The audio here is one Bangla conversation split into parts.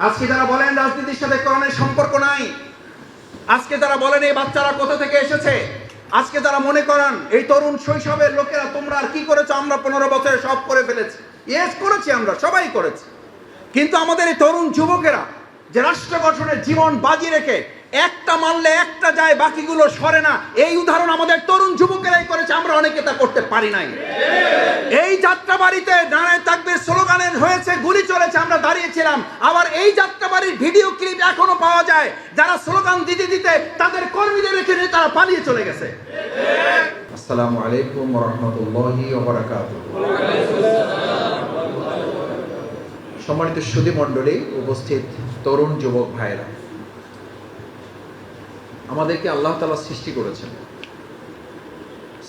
আজকে যারা বলেন রাজনীতির সাথে কোরআনের সম্পর্ক নাই, আজকে যারা বলেন এই বাচ্চারা কোথা থেকে এসেছে, আজকে যারা মনে করেন এই তরুণ শৈশবের লোকেরা তোমরা আর কি করেছো, আমরা 15 বছরে সব করে ফেলেছি। ইয়েস, করেছি, আমরা সবাই করেছি। কিন্তু আমাদের এই তরুণ যুবকেরা যে রাষ্ট্র গঠনের জীবন বাজি রেখে একটা মানলে একটা যায়, বাকিগুলো সরে না, এই উদাহরণ আমাদের তরুণ যুবকেরাই করেছে। আমরা অনেকে তা করতে পারি নাই। এই যাত্রাবাড়িতে নারায়ে তাকবীর স্লোগানের হয়েছে, গুলি চলেছে, আমরা দাঁড়িয়েছিলাম। আবার এই যাত্রাবাড়ির ভিডিও ক্লিপ এখনো পাওয়া যায়, যারা স্লোগান দিতে দিতে তাদের কর্মীদের রেখে নিয়ে তারা পালিয়ে চলে গেছে। আসসালামু আলাইকুম ওয়া রাহমাতুল্লাহি ওয়া বারাকাতুহু। সম্মানিত সুধী মণ্ডলী, উপস্থিত তরুণ যুবক ভাইরা, আমাদেরকে আল্লাহ তাআলা সৃষ্টি করেছেন।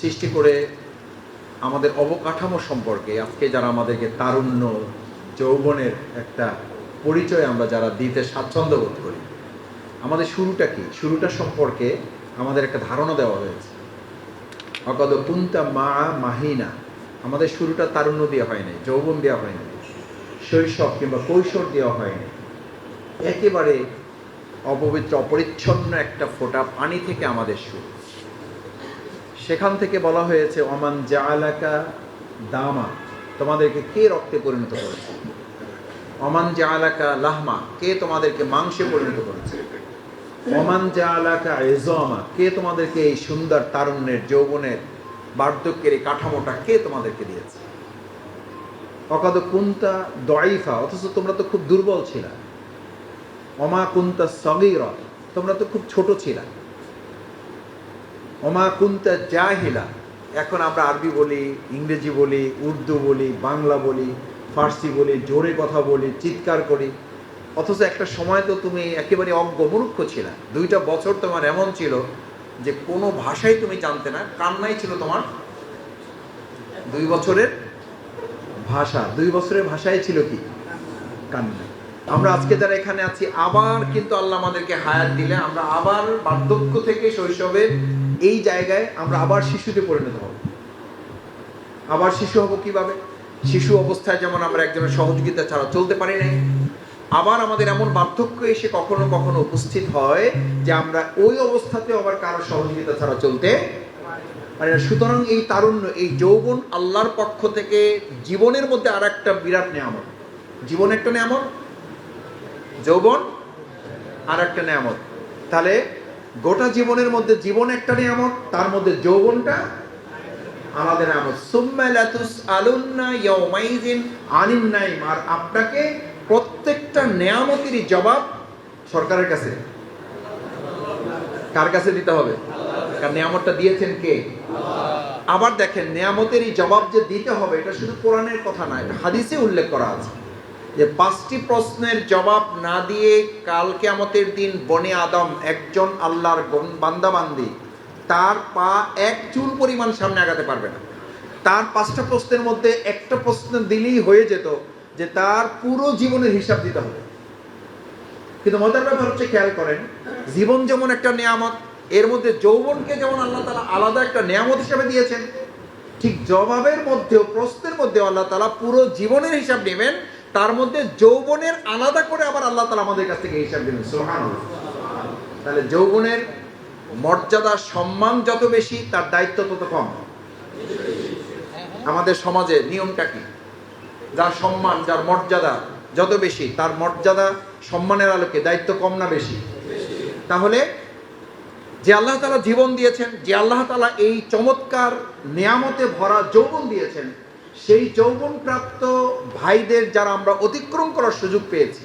সৃষ্টি করে আমাদের অবকাঠামো সম্পর্কে আজকে যারা আমাদেরকে তারুণ্য যৌবনের একটা পরিচয় আমরা যারা দিতে স্বাচ্ছন্দ্য বোধ করি, আমাদের শুরুটা কি, শুরুটা সম্পর্কে আমাদের একটা ধারণা দেওয়া হয়েছে। অকদ কুনতা মা মাহিনা, আমাদের শুরুটা তারুণ্য দিয়ে হয় নাই, যৌবন দেওয়া হয় নাই, শৈশব কিংবা কৈশোর দেওয়া হয়নি। একেবারে অপবিত্র অপরিচ্ছন্ন একটা ফোঁটা পানি থেকে আমাদের শুরু। সেখান থেকে বলা হয়েছে ওমান জাআলাকা দামা, তোমাদেরকে কে রক্তে পরিণত করেছে। ওমান জাআলাকা লাহমা, কে তোমাদেরকে মাংসে পরিণত করেছে। ওমান জাআলাকা ইযামা, কে তোমাদেরকে এই সুন্দর তারুণ্যের যৌবনের বার্ধক্যের এই কাঠামোটা কে তোমাদেরকে দিয়েছে। অকাদ কুনতা দাইফা, অথচ তোমরা তো খুব দুর্বল ছিলা। অমা কুনতা সগীরা, তোমরা তো খুব ছোট ছিলা। অমা কুনতা জাহিলা, এখন আমরা আরবি বলি, ইংরেজি বলি, উর্দু বলি, বাংলা বলি, ফার্সি বলি, জোরে কথা বলি, চিৎকার করি, অথচ একটা সময় তো তুমি একেবারে অজ্ঞ মূর্খ ছিলা। 2টা বছর তোমার এমন ছিল যে কোনো ভাষাই তুমি জানতে না, কান্নাই ছিল তোমার 2 বছরের ভাষা। 2 বছরের ভাষায় ছিল কি? কান্না। আমরা আজকে যারা এখানে আছি, আবার কিন্তু আল্লাহ আমাদেরকে হায়াত দিলে আমরা আবার বার্ধক্য থেকে শৈশবের এই জায়গায় আমরা আবার শিশুতে পরিণত হব। আবার শিশু হব কিভাবে? শিশু অবস্থায় যেমন আমরা একজনের সহযোগিতা ছাড়া চলতে পারি নাই, আবার আমাদের এমন বার্ধক্য এসে কখনো কখনো উপস্থিত হয় যে আমরা ওই অবস্থাতে আবার কারো সহযোগিতা ছাড়া চলতে পারি না। সুতরাং এই তারুণ্য, এই যৌবন আল্লাহর পক্ষ থেকে জীবনের মধ্যে আর একটা বিরাট নিয়ামত। জীবন একটা নিয়ামত, যৌবন আর একটা নিয়ামত। তাহলে গোটা জীবনের মধ্যে জীবন একটা নিয়ামত, তার মধ্যে যৌবনটা আলাদা নিয়ামত। সুম্মা লাতুসআলুন্না ইয়াওমাইযিন আনিন নাইম, আর আপনাকে প্রত্যেকটা নিয়ামতেরই জবাব সরকারের কাছে, কার কাছে দিতে হবে? কারণ নিয়ামতটা দিয়েছেন কে? আবার দেখেন, নিয়ামতেরই জবাব যে দিতে হবে, এটা শুধু কোরআনের কথা নয়, এটা হাদিসে উল্লেখ করা আছে যে 5টি প্রশ্নের জবাব না দিয়ে কাল কিয়ামতের দিন বনে আদম, একজন আল্লাহর বান্দা বান্দি, তার পা এক চুল পরিমাণ সামনে আগাতে পারবে না। তার 5টা প্রশ্নের মধ্যে একটা প্রশ্ন দিলেই হয়ে যেত যে তার পুরো জীবনের হিসাব দিতে হবে। কিন্তু মজার ব্যাপার হচ্ছে, খেয়াল করেন, জীবন যেমন একটা নিয়ামত, এর মধ্যে যৌবনকে যেমন আল্লাহ তাআলা আলাদা একটা নিয়ামত হিসেবে দিয়েছেন, ঠিক জবাবের মধ্যেও, প্রশ্নের মধ্যে আল্লাহ তাআলা পুরো জীবনের হিসাব নেবেন, তার মধ্যে যৌবনের আলাদা করে আবার আল্লাহ তাআলা আমাদের কাছ থেকে হিসাব নেবেন। সুবহানাল্লাহ। তাহলে যৌবনের মর্যাদা, সম্মান যত বেশি, তার দায়িত্ব তত কম। আমাদের সমাজে নিয়মটা কি? যার সম্মান, যার মর্যাদা যত বেশি, তার মর্যাদা সম্মানের আলোকে দায়িত্ব কম না বেশি? তাহলে যে আল্লাহ তাআলা জীবন দিয়েছেন, যে আল্লাহ তাআলা এই চমৎকার নিয়ামতে ভরা যৌবন দিয়েছেন, সেই যৌবন প্রাপ্ত ভাইদের যারা আমরা অতিক্রম করার সুযোগ পেয়েছি,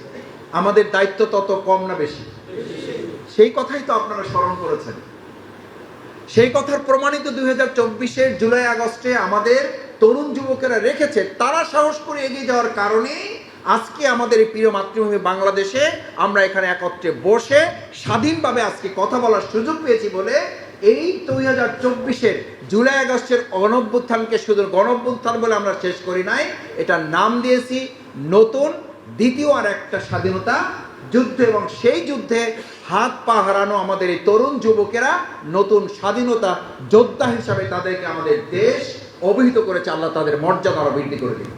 আমাদের দায়িত্ব তত কম না বেশি? সেই কথাই তো আপনারা স্মরণ করেছেন। সেই কথার প্রমাণিত 2024-এর জুলাই আগস্টে আমাদের তরুণ যুবকেরা রেখেছে। তারা সাহস করে এগিয়ে যাওয়ার কারণে আজকে আমাদের এই প্রিয় মাতৃভূমি বাংলাদেশে আমরা এখানে একত্রে বসে স্বাধীনভাবে আজকে কথা বলার সুযোগ পেয়েছি বলে এই 2024-এর জুলাই আগস্টের গণঅভ্যুত্থানকে শুধু গণঅভ্যুত্থান বলে আমরা শেষ করি নাই, এটার নাম দিয়েছি নতুন দ্বিতীয় আর একটা স্বাধীনতা যুদ্ধ। এবং সেই যুদ্ধে হাত পা হারানো আমাদের এই তরুণ যুবকেরা নতুন স্বাধীনতা যোদ্ধা হিসাবে তাদেরকে আমাদের দেশ অভিহিত করেছে। আল্লাহ তাদের মর্যাদা আরো বৃদ্ধি করে দিন।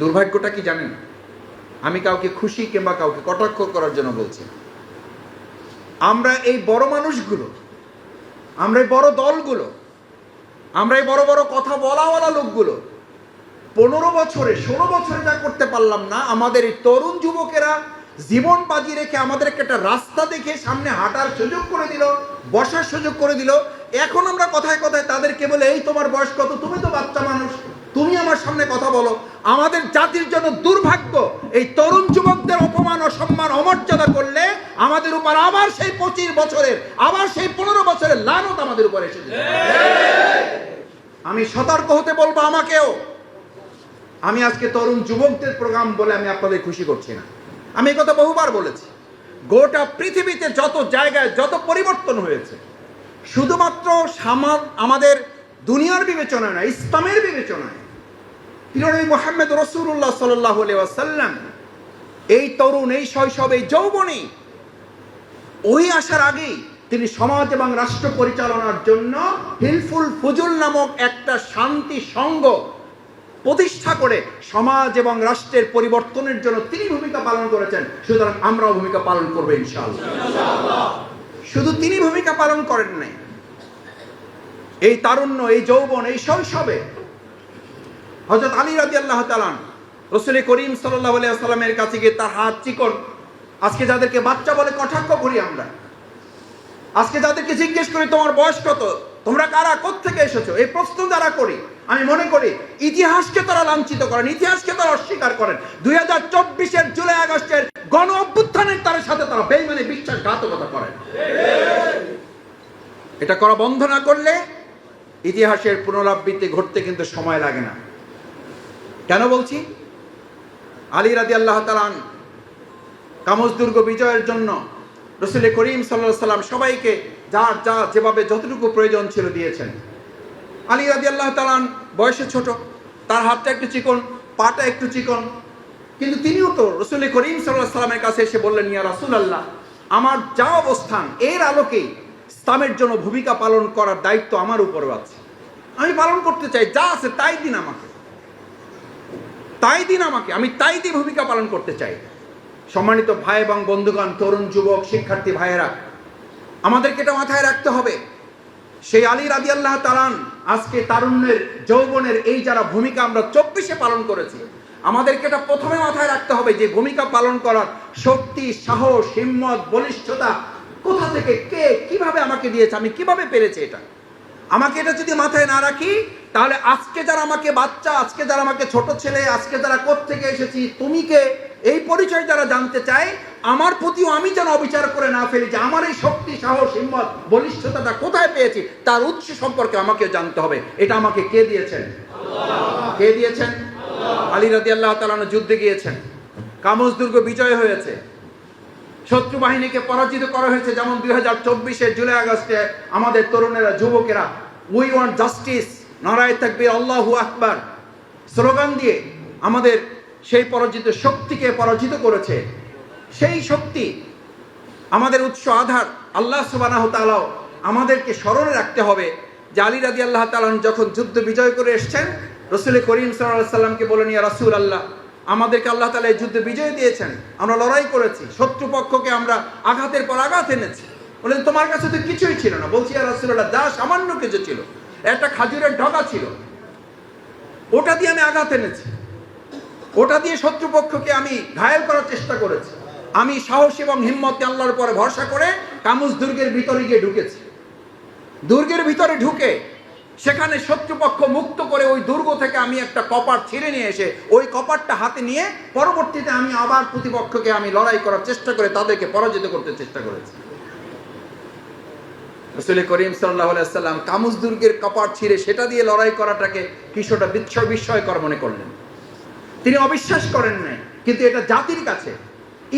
দুর্ভাগ্যটা কি জানেন? আমি কাউকে খুশি কিংবা কাউকে কটাক্ষ করার জন্য বলছি না। আমরা এই বড় মানুষগুলো, আমরা এই বড় দলগুলো, আমরা এই বড় বড় কথা বলাওয়ালা লোকগুলো 15 বছরে 16 বছরে যা করতে পারলাম না, আমাদের এই তরুণ যুবকেরা জীবন বাজি রেখে আমাদেরকে একটা রাস্তা দেখে সামনে হাঁটার সুযোগ করে দিল, বসার সুযোগ করে দিল। এখন আমরা কথায় কথায় তাদেরকে বলে, এই তোমার বয়স কত, তুমি তো বাচ্চা মানুষ, তুমি আমার সামনে কথা বলো। আমাদের জাতির জন্য দুর্ভাগ্য, এই তরুণ যুবকদের অপমান, অসম্মান, অমর্যাদা করলে আমাদের উপর আবার সেই 25 বছরের, আবার সেই 15 বছরের লানত আমাদের উপর এসে যাবে। আমি সতর্ক হতে বলবো আমাকেও। আমি আজকে তরুণ যুবকদের প্রোগ্রাম বলে আমি আপনাদের খুশি করছি না। আমি এই কথা বহুবার বলেছি। গোটা পৃথিবীতে যত জায়গায় যত পরিবর্তন হয়েছে, শুধুমাত্র আমাদের দুনিয়ার বিবেচনায় না, ইসলামের বিবেচনায়। প্রিয় মুহাম্মদ রাসূলুল্লাহ সাল্লাল্লাহু আলাইহি ওয়াসাল্লাম এই তরুণ, এই শৈশব, এই যৌবনে ওই আসার আগেই তিনি সমাজ এবং রাষ্ট্র পরিচালনার জন্য হিলফুল ফুজুল নামক একটা শান্তি সংঘ প্রতিষ্ঠা করে সমাজ এবং রাষ্ট্রের পরিবর্তনের জন্য তিনি ভূমিকা পালন করেছেন। সুতরাং আমরাও ভূমিকা পালন করবো ইনশাআল্লাহ। শুধু তিনি ভূমিকা পালন করেন নাই, এই তারুণ্য, এই যৌবন, এই শৈশবে হযরত আলী রাদিয়াল্লাহু তাআলা রাসূল করিম সাল্লাল্লাহু আলাইহি ওয়াসাল্লামের কাছে গিয়ে তার হাত চিকন, আজকে যাদেরকে বাচ্চা বলে কটাক্ষ করি আমরা, আজকে যাদেরকে জিজ্ঞেস করি তোমার বয়স কত, তোমরা কারা, কোত্থেকে এসেছো, এই প্রশ্ন যারা করি, আমি মনে করি ইতিহাসকে তারা লাঞ্ছিত করেন, ইতিহাসকে তারা অস্বীকার করেন। 2024-এর জুলাই আগস্টের গণ অভ্যুত্থানের তার সাথে তারা বেঈমানি বিশ্বাসঘাতকতা করেন। এটা করা বন্ধ না করলে ইতিহাসের পুনরাবৃত্তি ঘটতে কিন্তু সময় লাগে না। কেন বলছি? আলী রাদিয়াল্লাহু তাআলা কামজ দুর্গ বিজয়ের জন্য রাসূল করিম সাল্লাল্লাহু আলাইহি ওয়াসাল্লাম সবাইকে যার যা যেভাবে যতটুকু প্রয়োজন ছিল দিয়েছেন। আলী রাদিয়াল্লাহু তাআলা বয়সে ছোট, তার হাতটা একটু চিকন, পাটা একটু চিকন, কিন্তু তিনিও তো রাসূল করিম সাল্লাল্লাহু আলাইহি ওয়াসাল্লামের কাছে এসে বললেন, ইয়া রাসূলুল্লাহ, আমার যা অবস্থান এর আলোকেই ইসলামের জন্য ভূমিকা পালন করার দায়িত্ব আমার উপরও আছে। আমি পালন করতে চাই, যা আছে তাই দিন আমাকে, তাই দিন আমাকে, আমি তাই দিয়ে ভূমিকা পালন করতে চাই। সম্মানিত ভাই এবং বন্ধুগণ, তরুণ যুবক শিক্ষার্থী ভাইয়েরা, আমাদেরকে এটা মাথায় রাখতে হবে। সেই আলী রাদিয়াল্লাহু তাআলা আজকে তারুণ্যের, যৌবনের এই যারা ভূমিকা আমরা 24-এ পালন করেছি, আমাদেরকে এটা প্রথমে মাথায় রাখতে হবে যে ভূমিকা পালন করার শক্তি, সাহস, হিম্মত, বলিষ্ঠতা কোথা থেকে, কে কিভাবে আমাকে দিয়েছে, আমি কিভাবে পেরেছি এটা। আমাকে এটা যদি মাথায় না রাখি, তাহলে আজকে যারা আমাকে বাচ্চা, আজকে যারা আমাকে ছোট ছেলে, আজকে যারা কোত্থেকে এসেছি, তুমি কে, এই পরিচয় যারা জানতে চায়, আমার প্রতিও আমি যেন অবিচার করে না ফেলি যে আমার এই শক্তি, সাহস, হিম্মত, বলিষ্ঠতাটা কোথায় পেয়েছি, তার উৎস সম্পর্কে আমাকে জানতে হবে। এটা আমাকে কে দিয়েছেন? আল্লাহ। কে দিয়েছেন? আল্লাহ। আলী রাদিয়াল্লাহু তাআলা যুদ্ধে গিয়েছেন, কামজ দুর্গ বিজয় হয়েছে, শত্রু বাহিনীকে পরাজিত করা হয়েছে। যেমন 2024-এর জুলাই আগস্টে আমাদের তরুণেরা, যুবকেরা উই ওয়ান্ট জাস্টিস, নারায়ে তাকবীর, আল্লাহু আকবার স্লোগান দিয়ে আমাদের সেই পরাজিত শক্তিকে পরাজিত করেছে। সেই শক্তি আমাদের উৎস, আধার। আল্লাহ সুবহানাহু তাআলা আমাদেরকে স্মরণে রাখতে হবে যে আলী রাদিয়াল্লাহু তাআলা যখন যুদ্ধ বিজয় করে এসেছেন, রাসূল করিম সাল্লাল্লাহু আলাইহি ওয়াসাল্লামকে বলেন, ইয়া রাসূলুল্লাহ, আমাদেরকে আল্লাহ তাআলা এই যুদ্ধে বিজয় দিয়েছেন, আমরা লড়াই করেছি, শত্রুপক্ষকে আমরা আঘাতের পর আঘাত এনেছি। বলেন, তোমার কাছে তো কিছুই ছিল না। বলছি, ইয়া রাসূলুল্লাহ, যা সামান্য কিছু ছিল, একটা খাজুরের ডগা ছিল, ওটা দিয়ে আমি আঘাত এনেছি, ওটা দিয়ে শত্রুপক্ষকে আমি ঘায়েল করার চেষ্টা করেছি। আমি সাহস এবং হিম্মতে আল্লাহর উপরে ভরসা করে কামুজ দুর্গের ভিতরে গিয়ে ঢুকেছি। দুর্গের ভিতরে ঢুকে সেখানে শত্রুপক্ষ মুক্ত করে ওই দুর্গ থেকে আমি একটা কপাট ছিঁড়ে নিয়ে এসে ওই কপাটটা হাতে নিয়ে পরবর্তীতে আমি আবার প্রতিপক্ষকে আমি লড়াই করার চেষ্টা করে তাদেরকে পরাজিত করতে চেষ্টা করেছি। রাসূল করিম সাল্লাল্লাহু আলাইহি ওয়াসাল্লাম কামুজ দুর্গের কপাট ছিঁড়ে সেটা দিয়ে লড়াই করাটাকে কিছুটা বিস্ময়কর মনে করলেন। তিনি অবিশ্বাস করেন নাই, কিন্তু এটা জাতির কাছে,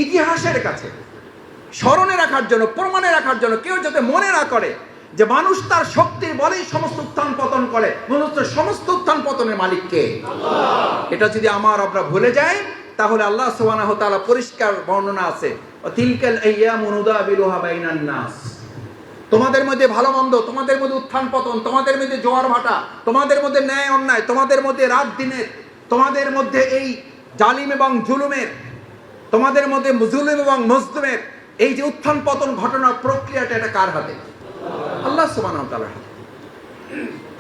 ইতিহাসের কাছে স্মরণে রাখার জন্য, প্রমাণে রাখার জন্য, কেউ যাতে মনে না করে যে মানুষ তার শক্তির বলেই সমস্ত উত্থান পতন করে, মানুষের সমস্ত উত্থান পতনের মালিক কে? আল্লাহ। এটা যদি আমরা ভুলে যাই, তাহলে আল্লাহ সুবহানাহু ওয়া তাআলা পরিষ্কার বর্ণনা আছে, তিলকাল আইয়ামু নুদাবিলুহা বাইনান নাস। তোমাদের মধ্যে ভালো মন্দ, তোমাদের মধ্যে উত্থান পতন, তোমাদের মধ্যে জোয়ার ভাটা, তোমাদের মধ্যে ন্যায় অন্যায়, তোমাদের মধ্যে রাত দিনের, তোমাদের মধ্যে এই জালিম এবং জুলুমের তোমাদের মধ্যে মুজলিম এবং মজলুমের এই যে উত্থান পতন ঘটনার প্রক্রিয়াটা এটা কার হাতে? আল্লাহ সুবহানাহু ওয়া তাআলার হাতে।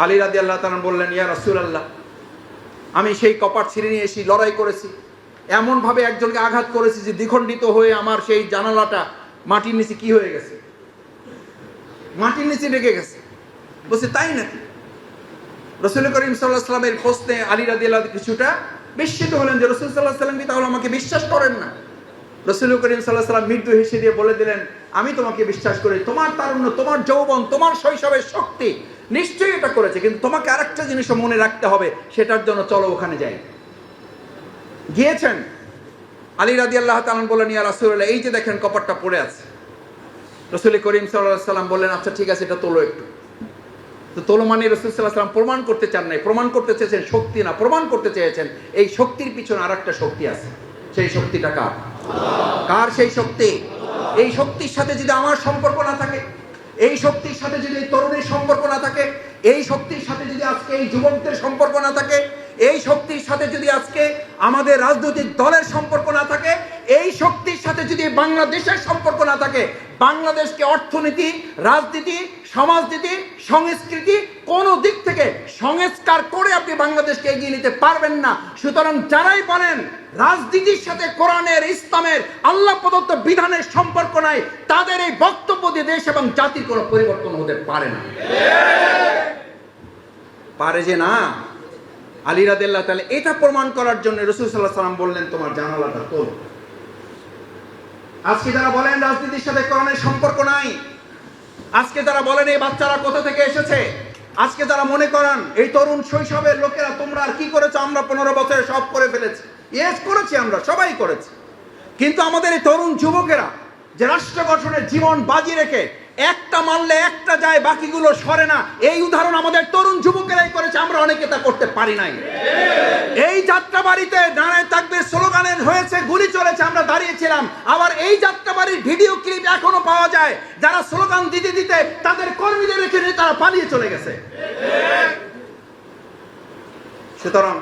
আলী রাদিয়াল্লাহু তাআলা বললেন, ইয়া রাসূলুল্লাহ, আমি সেই কপাট ছিঁড়ে নিয়ে এসে লড়াই করেছি, এমন ভাবে একজনকে আঘাত করেছি যে দ্বিখণ্ডিত হয়ে আমার সেই জানালাটা মাটির নিচে কি হয়ে গেছে, মাটির নিচে লেগে গেছে। বলছে তাই নাকি? রাসূল করিম সাল্লাল্লাহু আলাইহি ওয়াসাল্লামের প্রশ্নে আলী রাদিয়াল্লাহু কিছুটা বিস্মিত হলেন যে রাসূল সাল্লাল্লাহু আলাইহি ওয়াসাল্লাম কি তাহলে আমাকে বিশ্বাস করেন না? রাসূল করিম সাল্লাল্লাহু আলাইহি ওয়াসাল্লাম মৃদু হেসে দিয়ে বলে দিলেন, আমি তোমাকে বিশ্বাস করি, তোমার তারুণ্য, তোমার যৌবন, তোমার শৈশবের শক্তি নিশ্চয়ই এটা করেছে, কিন্তু তোমাকে আরেকটা জিনিসও মনে রাখতে হবে, সেটার জন্য চলো ওখানে যাই। গিয়েছেন। আলী রাদিয়াল্লাহু তাআলা বললেন, ইয়া রাসূলুল্লাহ, এই যে দেখেন কপাটটা পড়ে আছে। রাসূল করিম সাল্লাল্লাহু আলাইহি ওয়াসাল্লাম বললেন, আচ্ছা ঠিক আছে, এটা তোলো একটু। তো তোলো মানে রাসূল সাল্লাল্লাহু আলাইহি ওয়াসাল্লাম প্রমাণ করতে চান নাই, প্রমাণ করতে চেয়েছেন শক্তি না, প্রমাণ করতে চেয়েছেন এই শক্তির পিছনে আরেকটা শক্তি আছে। সেই শক্তিটা কার? কার সেই শক্তি? এই শক্তির সাথে যদি আমার সম্পর্ক না থাকে, এই শক্তির সাথে যদি এই তরুণের সম্পর্ক না থাকে, এই শক্তির সাথে যদি আজকে এই যুবকদের সম্পর্ক না থাকে, এই শক্তির সাথে যদি আজকে আমাদের রাজনৈতিক দলের সম্পর্ক না থাকে, এই শক্তির সাথে যদি বাংলাদেশের সম্পর্ক না থাকে, বাংলাদেশকে অর্থনীতি, রাজনীতি, সমাজনীতি, সংস্কৃতি কোন দিক থেকে সংস্কার করে আপনি বাংলাদেশকে এগিয়ে নিতে পারবেন না। সুতরাং যারাই বলেন রাজনীতির সাথে কোরআনের, ইসলামের, আল্লাহ প্রদত্ত বিধানের সম্পর্ক নাই, তাদের এই বক্তব্য দিয়ে দেশ এবং জাতির কোনো পরিবর্তন হতে পারে না। পারে যে না। আলী রাদিয়াল্লাহু তাআলা এটা প্রমাণ করার জন্য রাসূল সাল্লাল্লাহু আলাইহি ওয়াসাল্লাম বললেন, তোমার জানালাটা তোলো। আজকে যারা বলেন রাজনীতির সাথে কোরআনের সম্পর্ক নাই, আজকে যারা বলেন এই বাচ্চারা কোথা থেকে এসেছে, আজকে যারা মনে করেন এই তরুণ শৈশবের লোকেরা তোমরা আর কি করেছো, আমরা 15 বছরে সব করে ফেলেছি, ইয়েস করেছি, আমরা সবাই করেছি, কিন্তু আমাদের এই তরুণ যুবকেরা যে রাষ্ট্র গঠনের জীবন বাজি রেখে একটা মানলে একটা যায়, বাকিগুলো সরে না, এই উদাহরণ আমাদের তরুণ যুবকেরাই করেছে, আমরা অনেকে তা করতে পারি নাই। এই যাত্রাবাড়িতে নারায়ে তাকবীর স্লোগানের হয়েছে, গুলি চলেছে, আমরা দাঁড়িয়েছিলাম। আবার এই যাত্রাবাড়ির ভিডিও ক্লিপ এখনো পাওয়া যায়, যারা স্লোগান দিতে দিতে তাদের কর্মীদের রেখে নিয়ে তারা পালিয়ে চলে গেছে। সুতরাং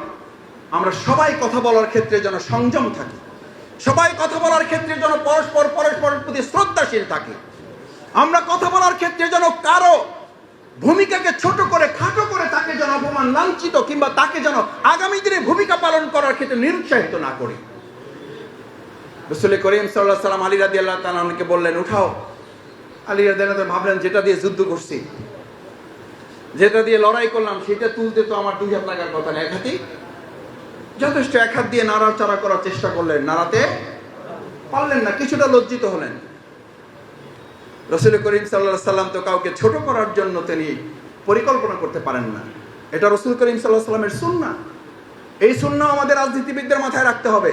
আমরা সবাই কথা বলার ক্ষেত্রে যেন সংযম থাকি, সবাই কথা বলার ক্ষেত্রে যেন পরস্পরের প্রতি শ্রদ্ধাশীল থাকি। আমরা কথা বলার ক্ষেত্রে যেন কারো ভূমিকাকে ছোট করে, খাটো করে তাকে যেন অপমান, লাঞ্ছিত কিংবা তাকে যেন আগামী দিনে ভূমিকা পালন করার ক্ষেত্রে নিরুৎসাহিত না করি। রাসূল করিম সাল্লাল্লাহু আলাইহি ওয়াসাল্লাম আলী রাদিয়াল্লাহু তাআলা আনহুকে বললেন, উঠাও। আলী রাদিয়াল্লাহু তাআলা ভাবলেন, যেটা দিয়ে যুদ্ধ করছি, যেটা দিয়ে লড়াই করলাম, সেটা তুলতে তো আমার 2 হাত লাগার কথা না, 1 হাতই যথেষ্ট। 1 হাত দিয়ে নাড়াচাড়া করার চেষ্টা করলেন, নাড়াতে পারলেন না, কিছুটা লজ্জিত হলেন। রাসূল করিম সাল্লাল্লাহু আলাইহি ওয়াসাল্লাম তো কাউকে ছোট করার জন্য তিনি পরিকল্পনা করতে পারেন না, এটা রাসূল করিম সাল্লাল্লাহু আলাইহি ওয়াসাল্লামের সুন্নাহ। এই সুন্নাহ আমাদের রাজনীতিবিদদের মাথায় রাখতে হবে,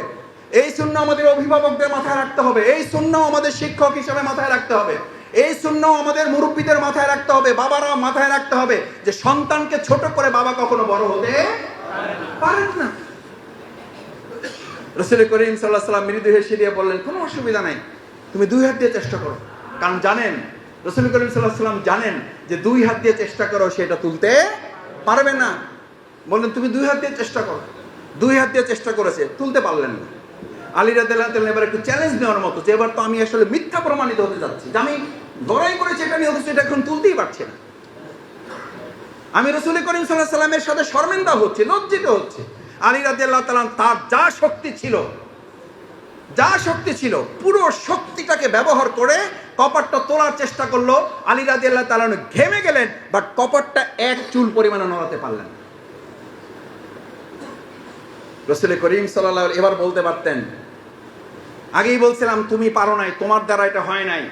এই সুন্নাহ আমাদের অভিভাবকদের মাথায় রাখতে হবে, এই সুন্নাহ আমাদের শিক্ষক হিসেবে মাথায় রাখতে হবে, এই সুন্নাহ আমাদের মুরব্বীদের মাথায় রাখতে হবে, বাবারা মাথায় রাখতে হবে যে সন্তানকে ছোট করে বাবা কখনো বড় হতে পারেন না। রাসূল করিম সাল্লাল্লাহু আলাইহি ওয়াসাল্লাম মৃদু হেসে দিয়ে বললেন, কোনো অসুবিধা নাই, তুমি 2 হাত দিয়ে চেষ্টা করো। কারণ জানেন, রাসূল করিম সাল্লাল্লাহু আলাইহি ওয়াসাল্লাম জানেন যে 2 হাত দিয়ে চেষ্টা করো সেটা তুলতে পারবে না। বললেন, তুমি 2 হাত দিয়ে চেষ্টা করো। 2 হাত দিয়ে চেষ্টা করেছে, তুলতে পারলেন না। আলী রাদিয়াল্লাহু তাআলা এবার একটু চ্যালেঞ্জ নেওয়ার মতো, যে এবার তো আমি আসলে মিথ্যা প্রমাণিত হতে যাচ্ছি, যে আমি লড়াই করেছি এটা নিয়ে, অথচ এটা এখন তুলতেই পারছি না। আমি রাসূল করিম সাল্লাল্লাহু আলাইহি ওয়াসাল্লামের সাথে শর্মিন্দা হচ্ছে, লজ্জিত হচ্ছে। আলী রাদিয়াল্লাহু তাআলা তার যা শক্তি ছিল পুরো শক্তিটাকে ব্যবহার করে কপাটটা তোলার চেষ্টা করলো। আলী রাদিয়াল্লাহু তাআলা ঘেমে গেলেন, বাট কপাটটা 1 চুল পরিমাণে নড়াতে পারলেন না। রাসূল করিম সাল্লাল্লাহু আলাইহি এবার বলতে পারতেন, আগেই বলছিলাম তুমি পারো নাই, তোমার দ্বারা এটা হয় নাই,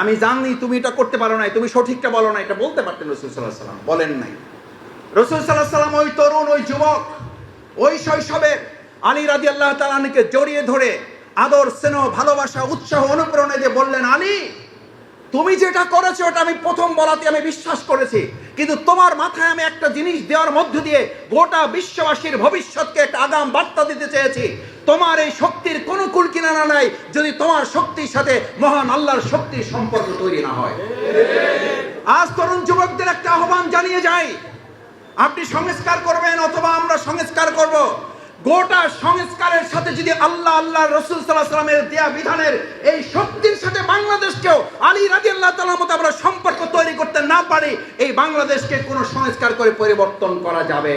আমি জানি তুমি এটা করতে পারো নাই, তুমি সঠিকটা বলো না, এটা বলতে পারতেন রাসূল সাল্লাল্লাহু আলাইহি ওয়াসাল্লাম, বলেন নাই। রাসূল সাল্লাল্লাহু আলাইহি ওয়াসাল্লাম ওই তরুণ, ওই যুবক, ওই শৈশবের আলী রাদিয়াল্লাহু তাআলা আনহুকে জড়িয়ে ধরে আদর, স্নেহ, ভালোবাসা, উৎসাহ, অনুপ্রেরণা দিয়ে বললেন, আলী তুমি যেটা করেছো ওটা আমি প্রথম বলাতে আমি বিশ্বাস করেছি, কিন্তু তোমার মাথায় আমি একটা জিনিস দেওয়ার মধ্য দিয়ে গোটা বিশ্ববাসীর ভবিষ্যৎকে একটা আগাম বার্তা দিতে চেয়েছি। তোমার এই শক্তির কোনো কুল কিনারা নাই যদি তোমার শক্তির সাথে মহান আল্লাহর শক্তির সম্পর্ক তৈরি না হয়। আজ তরুণ যুবকদের একটা আহ্বান জানিয়ে যাই, আপনি সংস্কার করবেন অথবা আমরা সংস্কার করব, গোটা সংস্কারের সাথে যদি আল্লাহ রাসূল সাল্লাল্লাহু আলাইহি ওয়াসাল্লামের দেয়া বিধানের এই শক্তির সাথে বাংলাদেশকেও আলী রাদিয়াল্লাহু তাআলার মতো আমরা সম্পর্ক তৈরি করতে না পারি, এই বাংলাদেশকে কোনো সংস্কার করে পরিবর্তন করা যাবে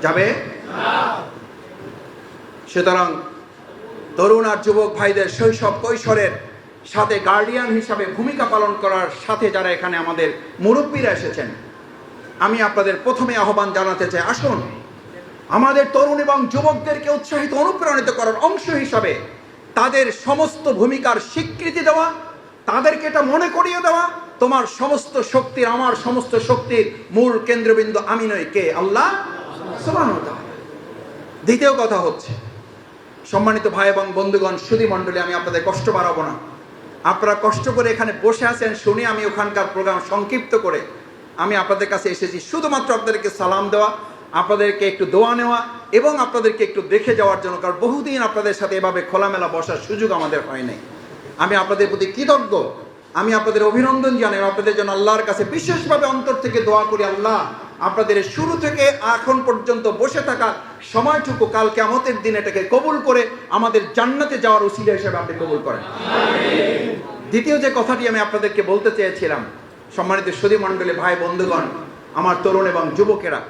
যাবে না। সুতরাং তরুণ আর যুবক ভাইদের শৈশব কৈশোরের সাথে গার্ডিয়ান হিসাবে ভূমিকা পালন করার সাথে যারা এখানে আমাদের মুরব্বীরা এসেছেন, আমি আপনাদের প্রথমে আহ্বান জানাতে চাই, আসুন আমাদের তরুণ এবং যুবকদেরকে উৎসাহিত অনুপ্রাণিত করার অংশ হিসাবে তাদের সমস্ত ভূমিকার স্বীকৃতি দেওয়া, তাদেরকে এটা মনে করিয়ে দেওয়া, তোমার সমস্ত শক্তির, আমার সমস্ত শক্তির মূল কেন্দ্রবিন্দু আমি নই, কে? আল্লাহ সুবহানাহু ওয়া তাআলা। দ্বিতীয় কথা হচ্ছে, সম্মানিত ভাই এবং বন্ধুগণ, সুধী মণ্ডলী, আমি আপনাদের কষ্ট বাড়াবো না। আপনারা কষ্ট করে এখানে বসে আছেন শুনে আমি ওখানকার প্রোগ্রাম সংক্ষিপ্ত করে আমি আপনাদের কাছে এসেছি শুধুমাত্র আপনাদেরকে সালাম দেওয়া, আপনাদেরকে একটু দোয়া নেওয়া এবং আপনাদেরকে একটু দেখে যাওয়ার জন্য। কারণ বহুদিন আপনাদের সাথে এভাবে খোলামেলা বসার সুযোগ আমাদের হয় নাই। আমি আপনাদের প্রতি কৃতজ্ঞ, আমি আপনাদের অভিনন্দন জানাই, আপনাদের জন্য আল্লাহর কাছে বিশেষভাবে অন্তর থেকে দোয়া করি, আল্লাহ আপনাদের শুরু থেকে এখন পর্যন্ত বসে থাকা সময়টুকু কাল কিয়ামতের দিন এটাকে কবুল করে আমাদের জান্নাতে যাওয়ার উসিলা হিসেবে আপনি কবুল করেন। দ্বিতীয় যে কথাটি আমি আপনাদেরকে বলতে চেয়েছিলাম, সম্মানিত সুধী মণ্ডলী, ভাই বন্ধুগণ, আমার তরুণ এবং যুবকেরা,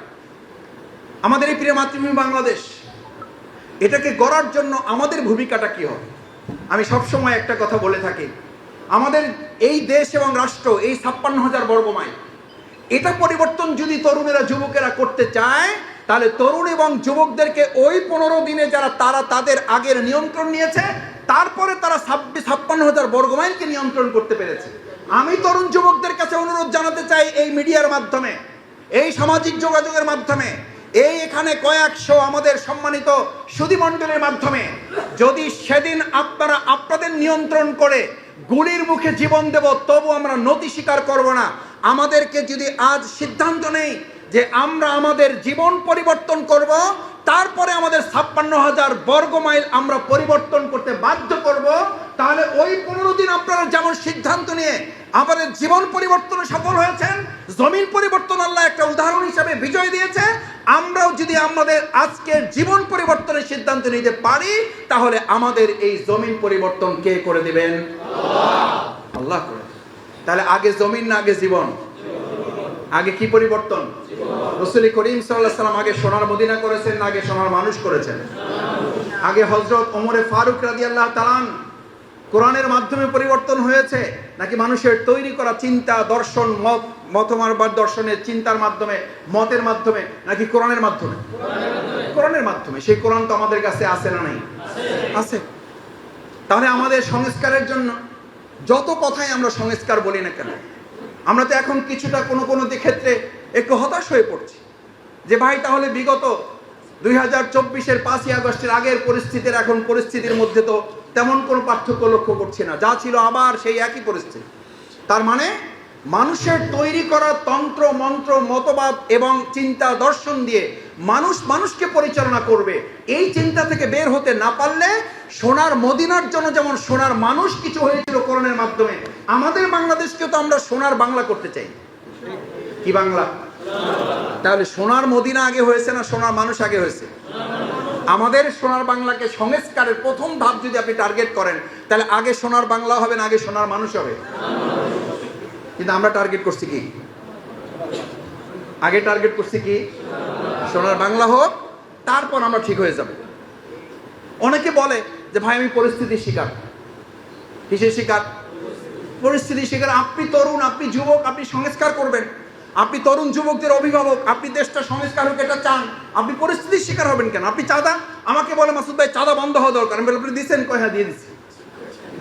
আমাদের এই প্রিয় মাতৃভূমি বাংলাদেশ, এটাকে গড়ার জন্য আমাদের ভূমিকাটা কি হবে? আমি সবসময় একটা কথা বলে থাকি, আমাদের এই দেশ এবং রাষ্ট্র, এই ৫৬,০০০ বর্গ মাইল, এটা পরিবর্তন যদি তরুণেরা যুবকেরা করতে চায়, তাহলে তরুণ এবং যুবকদেরকে ওই ১৫ দিনে যারা তারা তাদের আগের নিয়ন্ত্রণ নিয়েছে, তারপরে তারা ৫৬,০০০ বর্গ মাইলকে নিয়ন্ত্রণ করতে পেরেছে। আমি তরুণ যুবকদের কাছে অনুরোধ জানাতে চাই, এই মিডিয়ার মাধ্যমে, এই সামাজিক যোগাযোগের মাধ্যমে, এই এখানে কয়েকশো আমাদের সম্মানিত সুধী মণ্ডলের মাধ্যমে, যদি সেদিন আপনারা আপনাদের নিয়ন্ত্রণ করে গুলির মুখে জীবন দেব, তবু আমরা নতি স্বীকার করব না। আমাদেরকে যদি আজ সিদ্ধান্ত নেই যে আমরা আমাদের জীবন পরিবর্তন করব, তারপরে আমাদের ৫৬,০০০ বর্গ মাইল আমরা পরিবর্তন করতে বাধ্য করব, তাহলে ওই ১৫ দিন আপনারা যেমন সিদ্ধান্ত নিয়ে আমাদের জীবন পরিবর্তনে সফল হয়েছেন, জমিন পরিবর্তন আল্লাহ একটা উদাহরণ হিসাবে বিজয় দিয়েছে, আমরাও যদি আমাদের আজকের জীবন পরিবর্তনের সিদ্ধান্ত নিতে পারি, তাহলে আমাদের এই জমিন পরিবর্তন কে করে দিবেন? আল্লাহ করে। তাহলে আগে জমিন না আগে জীবন? আগে কি পরিবর্তন? রাসূল করিম সাল্লাল্লাহু আলাইহি ওয়াসাল্লাম আগে সোনার মদিনা করেছেন না আগে সোনার মানুষ করেছেন? আগে হযরত ওমরে ফারুক রাদিয়াল্লাহু তাআলা কোরআনের মাধ্যমে পরিবর্তন হয়েছে নাকি মানুষের তৈরি করা চিন্তা, দর্শন, মতবাদ দর্শনের চিন্তার মাধ্যমে, মতের মাধ্যমে, নাকি কোরআনের মাধ্যমে? কোরআনের মাধ্যমে। সেই কোরআন তো আমাদের কাছে আছে না নাই? আছে। তাহলে আমাদের সংস্কারের জন্য যত কথাই আমরা সংস্কার বলি না কেন, আমরা তো এখন কিছুটা কোনো ক্ষেত্রে একটু হতাশ হয়ে পড়ছি যে ভাই, তাহলে বিগত 2024-এর 5ই আগস্টের আগের পরিস্থিতির এখন পরিস্থিতির মধ্যে তো তেমন কোনো পার্থক্য লক্ষ্য করছি না, যা ছিল আবার সেই একই পরিস্থিতি। তার মানে মানুষের তৈরি করা তন্ত্র মন্ত্র, মতবাদ এবং চিন্তা দর্শন দিয়ে মানুষকে পরিচালনা করবে, এই চিন্তা থেকে বের হতে না পারলে সোনার মদিনার জন্য যেমন সোনার মানুষ কিছু হয়েছিল কোরআনের মাধ্যমে, আমাদের বাংলাদেশকে তো আমরা সোনার বাংলা করতে চাই। কি বাংলা? তাহলে সোনার মদিনা আগে হয়েছে না সোনার মানুষ আগে হয়েছে? আমাদের সোনার বাংলাকে সংস্কারের প্রথম ধাপ যদি আপনি টার্গেট করেন, তাহলে আগে সোনার বাংলা হবে না আগে সোনার মানুষ হবে? কিন্তু আমরা টার্গেট করছি কি? আগে টার্গেট করছি কি? সোনার বাংলা হোক, তারপর আমরা ঠিক হয়ে যাব। অনেকে বলে যে ভাই আমি পরিস্থিতির শিকার। কিসের শিকার? পরিস্থিতির শিকার। আপনি তরুণ, আপনি যুবক, আপনি সংস্কার করবেন, আপনি তরুণ যুবকদের অভিভাবক, আপনি দেশটা সংস্কার হোক এটা চান, আপনি পরিস্থিতির শিকার হবেন কেন? আপনি চাঁদা, আমাকে বলে মাসুদ ভাই চাঁদা বন্ধ হওয়া দরকার। আমি বলি আপনি দিচ্ছেন কয়? হ্যাঁ দিয়ে দিচ্ছি।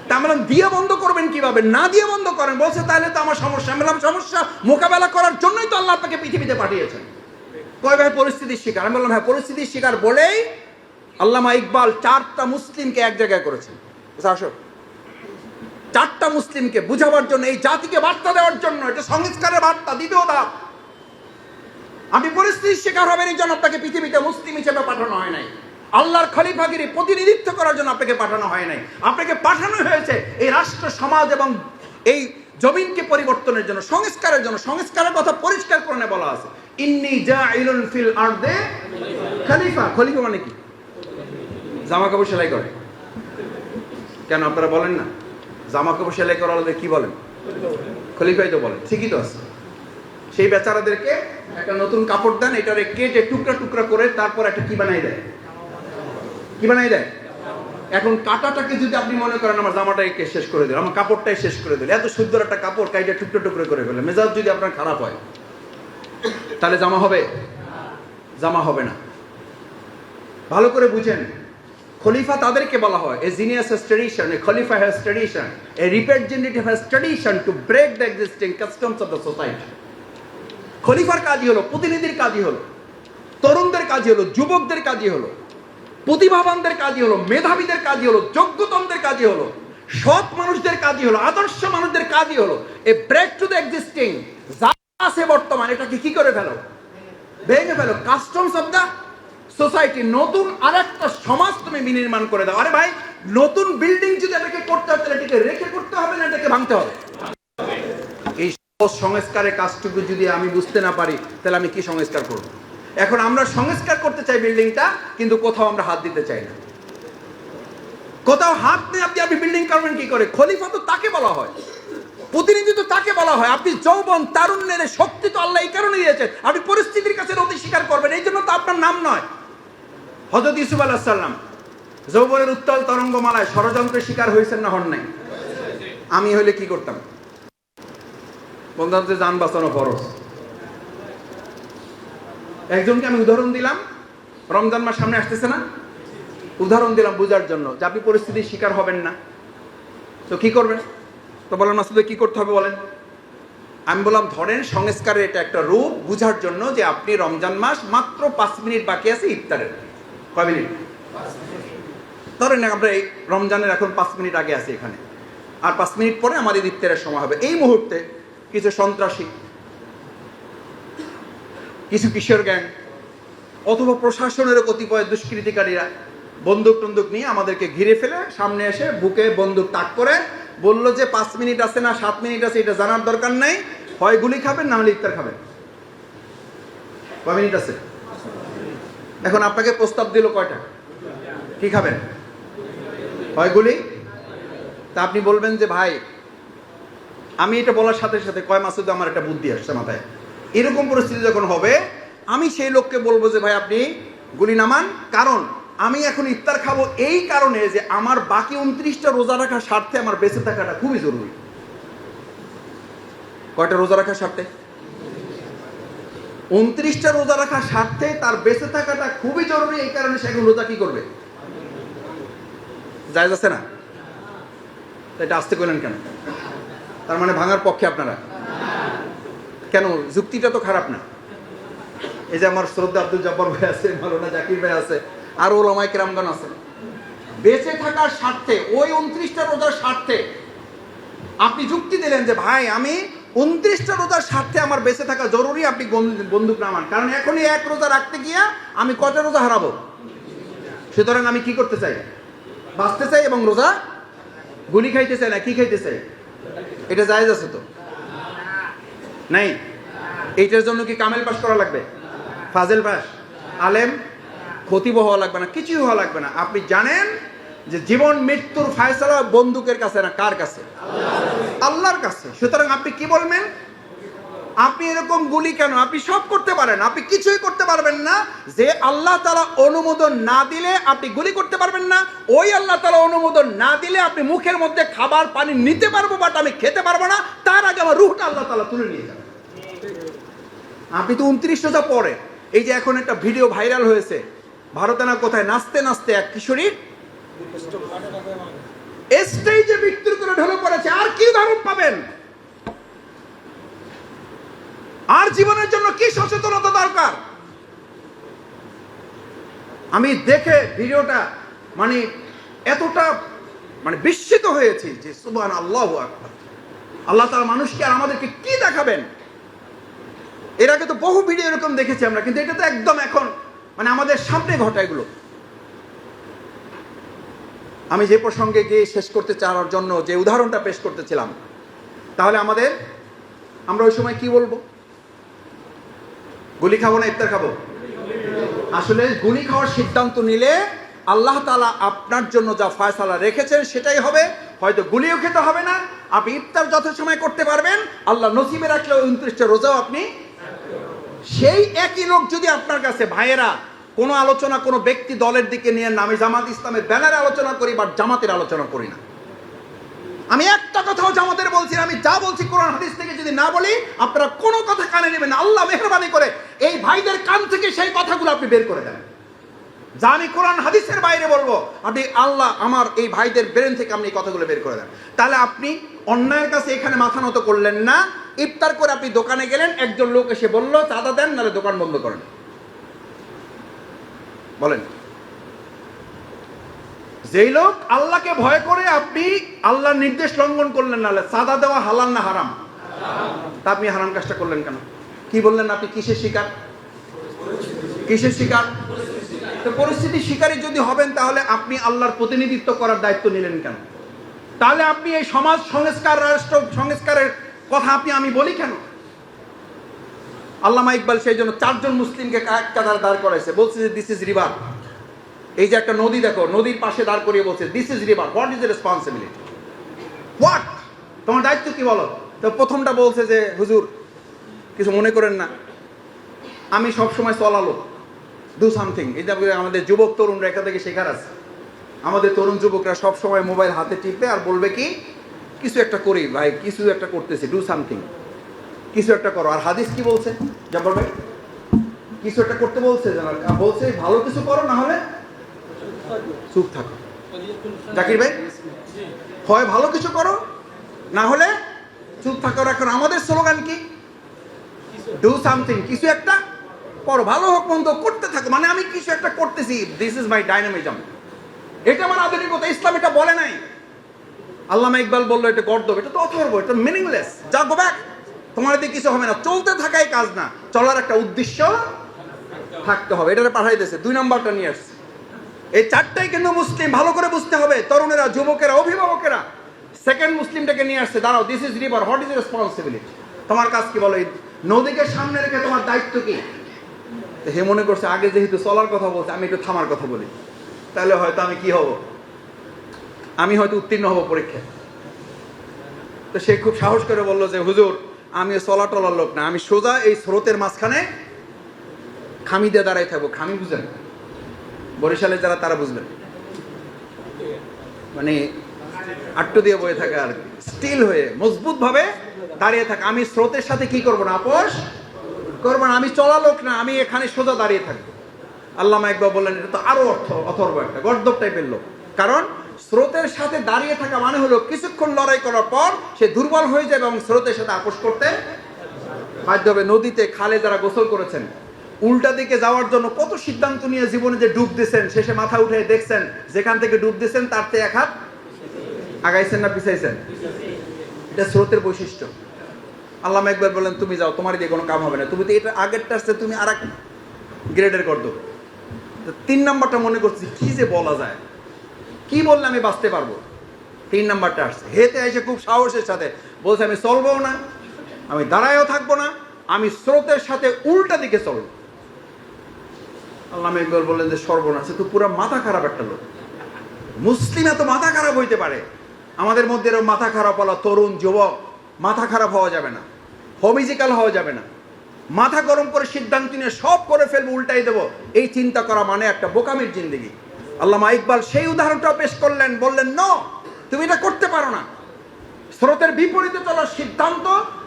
তা আমরা দিয়ে বন্ধ করবেন কিভাবে? না দিয়ে বন্ধ করেন। বলছে তাহলে তো আমার সমস্যা। আমি বললাম সমস্যা মোকাবেলা করার জন্যই তো আল্লাহ আপনাকে পৃথিবীতে পাঠিয়েছেন। কয় ভাই পরিস্থিতির শিকার। আমি বললাম হ্যাঁ পরিস্থিতির শিকার বলেই আল্লামা ইকবাল 4টা মুসলিমকে এক জায়গায় করেছেন। আসো, 4টা মুসলিমকে বুঝাবার জন্য, এই জাতিকে বার্তা দেওয়ার জন্য, এটা সংস্কারের বার্তা। দ্বিতীয় ধাপ, আপনি পরিস্থিতির শিকার হবেন এই জন্য আপনাকে পৃথিবীতে মুসলিম হিসেবে পাঠানো হয় নাই, আল্লাহর খলিফাগিরি প্রতিনিধিত্ব করার জন্য আপনাকে পাঠানো হয় নাই। আপনাকে পাঠানো হয়েছে এই রাষ্ট্র সমাজ এবং এই জমিনকে পরিবর্তনের জন্য, সংস্কারের জন্য। সংস্কারের কথা পরিষ্কার করে বলা আছে, ইন্নী জাইলুন ফিল আরদে খলিফা। খলিফা মানে কি? জামা কাপড় সেলাই করে। কেন আপনারা বলেন না? জামা কাপড় সেলাই করা হলে কি বলেন? খলিফাই তো বলেন। ঠিকই তো আছে। সেই বেচারাদেরকে একটা নতুন কাপড় দেন, এটারে কেটে টুকরা টুকরা করে তারপর একটা কি বানাই দেয়? কি বানাই দেয়? এখন কাটাটাকে যদি আপনি মনে করেন আমার জামাটাকে শেষ করে দিল, আমার কাপড়টাই শেষ করে দিল, এত সুন্দর একটা কাপড় কাইটা টুকরো টুকরো করে ফেলে, মেজাজ যদি আপনার খারাপ হয় তাহলে জামা হবে? জামা হবে না। ভালো করে বুঝেন, খলিফা তাদেরকে বলা হয় a genius has tradition, a khalifa has tradition, a representative has tradition to break the existing customs of the society. খলিফার কাজই হলো, প্রতিনিধির কাজই হলো, তরুণদের কাজই হলো, যুবকদের কাজই হলো, প্রতিভাবানদের কাজই হলো, মেধাবীদের কাজই হলো, যোগ্যতমদের কাজই হলো, সৎ মানুষদের কাজই হলো, আদর্শ মানুষদের কাজই হলো a break to the existing, যা আছে বর্তমান এটাকে কি করে ফেলো? ভেঙে ফেলো। কাস্টমস অফ দ্য সোসাইটি, নতুন আরেকটা সমাজ তুমি বিনির্মাণ করে দাও। আরে ভাই, নতুন বিল্ডিং যদি এটাকে করতে হয় তাহলে এটাকে রেখে করতে হবে না এটাকে ভাঙতে হবে? এই সংস্কারের কাজটুকু যদি আমি বুঝতে না পারি তাহলে আমি কি সংস্কার করব? এখন আমরা সংস্কার করতে চাই বিল্ডিংটা, কিন্তু কোথাও আমরা হাত দিতে চাই না। কোথাও হাত নিয়ে আপনি বিল্ডিং করবেন কি করে? খলিফা তো তাকে বলা হয়, প্রতিনিধি তো তাকে বলা হয়। আপনি যৌবন তারুণ্যের শক্তি তো আল্লাহ এই কারণে দিয়েছেন, আপনি পরিস্থিতির কাছে নতি স্বীকার করবেন, এই জন্য তো আপনার নাম নয়। হযরত ইউসুফ আলাইহিস সালাম যৌবনের উত্তাল তরঙ্গমালায় ষড়যন্ত্রের শিকার হয়েছেন না হন নাই? আমি হলে কি করতাম? বন্ধুদের জান বাঁচানো ফরজ। একজনকে আমি উদাহরণ দিলাম, রমজান মাস সামনে আসতেছে না, উদাহরণ দিলাম বুঝার জন্য যে আপনি পরিস্থিতির শিকার হবেন না, তো কি করবেন? তো বলেন মাসুদ কি করতে হবে বলেন? আমি বললাম ধরেন সংস্কারের এটা একটা রূপ বুঝার জন্য যে আপনি রমজান মাস মাত্র 5 মিনিট বাকি আছে ইফতারের। কয় মিনিট? ধরেন আমরা এই রমজানের এখন 5 মিনিট আগে আছি এখানে, আর 5 মিনিট পরে আমাদের ইফতারের সময় হবে। এই মুহূর্তে কিছু সন্ত্রাসী, কিছু কিশোর গ্যাং অথবা প্রশাসনের কতিপয় দুষ্কৃতিকারীরা বন্দুক টন্দুক নিয়ে আমাদেরকে ঘিরে ফেলে সামনে এসে বুকে বন্দুক তাক করে বলল যে 5 মিনিট আছে না 7 মিনিট আছে এটা জানার দরকার নাই, হয় গুলি খাবেন না হলে ইফতার খাবেন। কয় মিনিট আছে? এখন আপনাকে প্রস্তাব দিল কয়টা? কি খাবেন? হয় গুলি। তা আপনি বলবেন যে ভাই, আমি এটা বলার সাথে সাথে কয় মাসুদ আমার একটা বুদ্ধি আসছে মাথায়, এরকম পরিস্থিতি যখন হবে আমি সেই লোককে বলবো যে ভাই আপনি গুলি নামান, কারণ আমি এখন ইফতার খাবো এই কারণে যে আমার বাকি 29টা রোজা রাখার স্বার্থে আমার বেঁচে থাকাটা খুবই জরুরি। কয়টা রোজা রাখার স্বার্থে? 29টা রোজা রাখার স্বার্থে তার বেঁচে থাকাটা খুবই জরুরি, এই কারণে সে এখন রোজা কি করবে? জায়েজ আছে না? এটা আসতে কইলেন কেন? তার মানে ভাঙার পক্ষে আপনারা? কেন? যুক্তিটা তো খারাপ না। এই যে আমার শ্রদ্ধা আব্দুল জব্বার ভাই আছে, মাওলানা জাকির ভাই আছে, আর ওলামায়ে কেরামগণ আছে, বেঁচে থাকার স্বার্থে ওই 29টা রোজার স্বার্থে আপনি যুক্তি দিলেন যে ভাই আমি 29টা রোজার স্বার্থে আমার বেঁচে থাকা জরুরি, আপনি বন্দুক নামান, কারণ এখনই এক রোজা রাখতে গিয়া আমি কয়টা রোজা হারাবো। সুতরাং আমি কি করতে চাই? বাঁচতে চাই এবং রোজা গুলি খাইতে চাই না কি খাইতে চাই? এটা জায়েজ আছে তো? নাই। এইটার জন্য কি কামেল পাস করা লাগবে? ফাজেল পাস, আলেম, খতিব হওয়া লাগবে না, কিছুই হওয়া লাগবে না। আপনি জানেন যে জীবন মৃত্যুর ফায়সালা বন্দুকের কাছে না, কার কাছে? আল্লাহর কাছে। সুতরাং আপনি কি বলবেন? আপনি এরকম গুলি কেন? আপনি সব করতে পারেন, আপনি কিছুই করতে পারবেন না। যে আল্লাহ তাআলা অনুমোদন না দিলে আপনি গুলি করতে পারবেন না, ওই আল্লাহ তাআলা অনুমোদন না দিলে আপনি মুখের মধ্যে খাবার পানি নিতে পারবো বাট আমি খেতে পারবো না, তার আগে আমার রূহটা আল্লাহ তাআলা তুলে নিয়ে যাবেন। আপনি তো 29 রোজা পরে, এই যে এখন একটা ভিডিও ভাইরাল হয়েছে ভারতে না কোথায়, নাচতে নাচতে এক কিশোরী স্টেজে মৃত্যুর করে ঢলে পড়েছে। আর কি উদাহরণ পাবেন? আর জীবনের জন্য কি সচেতনতা দরকার? আমি দেখে ভিডিওটা মানে এতটা বিস্মিত হয়েছি যে সুবহানাল্লাহু আকবার। আল্লাহ তাআলা মানুষকে আর আমাদেরকে কি দেখাবেন? এর আগে তো বহু ভিডিও এরকম দেখেছি আমরা, কিন্তু এটা তো একদম এখন আমাদের সামনে ঘটা এগুলো। আমি যে প্রসঙ্গে গিয়ে শেষ করতে চাওয়ার জন্য যে উদাহরণটা পেশ করতেছিলাম, তাহলে আমরা ওই সময় কি বলবো? গুলি খাবো না ইফতার খাবো? আসলে গুলি খাওয়ার সিদ্ধান্ত নিলে আল্লাহ তাআলা আপনার জন্য যা ফয়সালা রেখেছেন সেটাই হবে। হয়তো গুলিও খেতে হবে না, আপনি ইফতার যথাসময় করতে পারবেন, আল্লাহ নসিবে রাখলে 29টা রোজাও আপনি। সেই একই লোক যদি আপনার কাছে, ভাইয়েরা, কোনো আলোচনা কোনো ব্যক্তি দলের দিকে নিয়ে না, আমি জামাত ইসলামের ব্যানারে আলোচনা করি বা জামাতের আলোচনা করি না। আমি একটা কথাও জামাতের বলছি না, আমি যা বলছি কোরআন হাদিস থেকে যদি না বলি আপনারা কোনো কথা কানে নেবেন না। আল্লাহ মেহরবানি করে এই ভাইদের কান থেকে সেই কথাগুলো আপনি বের করে দেন। যা আমি কোরআন হাদিসের বাইরে বলবো, আপনি আল্লাহ আমার এই ভাইদের ব্রেন থেকে আপনি এই কথাগুলো বের করে দেন। তাহলে আপনি অন্যায়ের কাছে এখানে মাথা নত করলেন না। ইফতার করে আপনি দোকানে গেলেন, একজন লোক এসে বলল চাঁদা দেন, নাহলে দোকান বন্ধ করেন। বলেন, যেই লোক আল্লাহকে ভয় করে আপনি আল্লাহর নির্দেশ লঙ্ঘন করলেন, নাহলে চাঁদা দেওয়া হালাল না হারাম? তা আপনি হারাম কাজটা করলেন কেন? কি বললেন আপনি? কিসের শিকার? কিসের শিকার? তো পরিস্থিতি শিকারী যদি হবেন তাহলে আপনি আল্লাহর প্রতিনিধিত্ব করার দায়িত্ব নিলেন কেন? তাহলে আপনি এই সমাজ সংস্কার, রাষ্ট্র সংস্কারের কথা আমি বলি কেন? আল্লামা ইকবাল সেই জন্য 4 জন মুসলিমকে এক কাতারে দাঁড় করাইছে, বলছে যে দিস ইজ রিভার। এই যে একটা নদী দেখো, নদীর পাশে দাঁড় করিয়ে বলছে this is river, what is the responsibility? What, তোমার দায়িত্ব কি বলো? তো প্রথমটা বলছে যে হুজুর কিছু মনে করেন না, আমি সবসময় চলালো, ডু সামথিং। এটা আমাদের যুবক তরুণরা এখান থেকে শেখার আছে। আমাদের তরুণ যুবকরা সবসময় মোবাইল হাতে টিপবে আর বলবে কি, কিছু একটা করি ভাই, কিছু একটা করতেছি, ডু সামথিং, কিছু একটা করো। আর হাদিস কি বলছে? জাফর ভাই, কিছু একটা করতে বলছে, বলছে ভালো কিছু করো, না হলে চুপ থাকো। জাকির ভাই, হয় ভালো কিছু করো, না হলে চুপ থাকো। এখন আমাদের স্লোগান কি? ডু সামথিং, কিছু একটা করো, ভালো হোক মন্দ করতে থাকো, মানে আমি কিছু একটা করতেছি, দিস ইজ মাই ডাইনামিজম। এটা আমার আধুনিকতা, ইসলাম এটা বলে নাই। আল্লামা ইকবাল বললো এটা গর্দব, এটা তো অথর্ব, এটা মিনিংলেস, যা গো ব্যাক, তোমার এতে কিছু হবে না। চলতে থাকাই কাজ না, চলার একটা উদ্দেশ্য থাকতে হবে। এটা পাঠাই দিয়েছে। 2 নম্বরটা নিয়ে আসছে। এই 4টাই কিন্তু মুসলিম, ভালো করে বুঝতে হবে, তরুণেরা, যুবকেরা, অভিভাবকেরা। সেকেন্ড মুসলিমটাকে নিয়ে আসছে, দাঁড়াও, this is river, what is responsibility? তোমার কাজ কি বলো? এই নদীকে সামনে রেখে তোমার দায়িত্ব কি? হে মনে করছে আগে যেহেতু চলার কথা বলছে, আমি একটু থামার কথা বলি, তাহলে হয়তো আমি কি হব, আমি হয়তো উত্তীর্ণ হব পরীক্ষায়। তো সে খুব সাহস করে বললো যে হুজুর আমি চলা টলার লোক না, আমি সোজা এই স্রোতের মাঝখানে খামি দিয়ে দাঁড়াই থাকবো। খামি বুঝেন? বরিশালে যারা তারা বুঝবেন, মানে আট্টু দিয়ে বয়ে থাকে আর স্টিল হয়ে মজবুত ভাবে দাঁড়িয়ে থাকে। আমি স্রোতের সাথে কি করবো না, আপোষ করবো না। আমি চলা লোক না, আমি এখানে সোজা দাঁড়িয়ে থাকবো। আল্লামা ইকবাল বললেন এটা তো আরো অথর্ব একটা গর্দব টাইপের লোক। কারণ স্রোতের সাথে দাঁড়িয়ে থাকা মানে হলো কিছুক্ষণ লড়াই করার পর সে দুর্বল হয়ে যাবে এবং স্রোতের সাথে আপোষ করতে বাধ্য হবে। নদীতে, খালে যারা গোসল করেছেন, উল্টা দিকে যাওয়ার জন্য কত সিদ্ধান্ত নিয়ে জীবনে যে ডুব দিয়েছেন, শেষে মাথা উঠে দেখছেন যেখান থেকে ডুব দিয়েছেন তার থেকে 1 হাত আগাইছেন না পিছাইছেন। এটা স্রোতের বৈশিষ্ট্য। আল্লামা ইকবাল বলেন তুমি যাও, তোমার দিয়ে কোনো কাম হবে না, তুমি তো এটা আগেরটা আসছে, তুমি আর এক গ্রেডের করতো। 3 নম্বরটা মনে করছি কি যে বলা যায়, কি বললে আমি বাঁচতে পারবো। 3 নম্বরটা আসছে, হেতে এসে খুব সাহসের সাথে বলছে আমি চলবো না, আমি দাঁড়ায়ও থাকবো না, আমি স্রোতের সাথে উল্টা দিকে চলবো। আল্লামা ইকবাল বললেন যে সর্বনাশ, তো পুরো মাথা খারাপ একটা লোক। মুসলিম এত মাথা খারাপ হইতে পারে? আমাদের মধ্যে এরকম মাথা খারাপ হলো তরুণ যুবক, মাথা খারাপ হওয়া যাবে না, হমিজিক্যাল হওয়া যাবে না। মাথা গরম করে সিদ্ধান্ত নিয়ে সব করে ফেলবো, উল্টাই দেবো, এই চিন্তা করা মানে একটা বোকামির জিন্দেগি। আল্লামা ইকবাল সেই উদাহরণটাও পেশ করলেন, বললেন নো, তুমি এটা করতে পারো না। স্রোতের বিপরীতে চলার সিদ্ধান্ত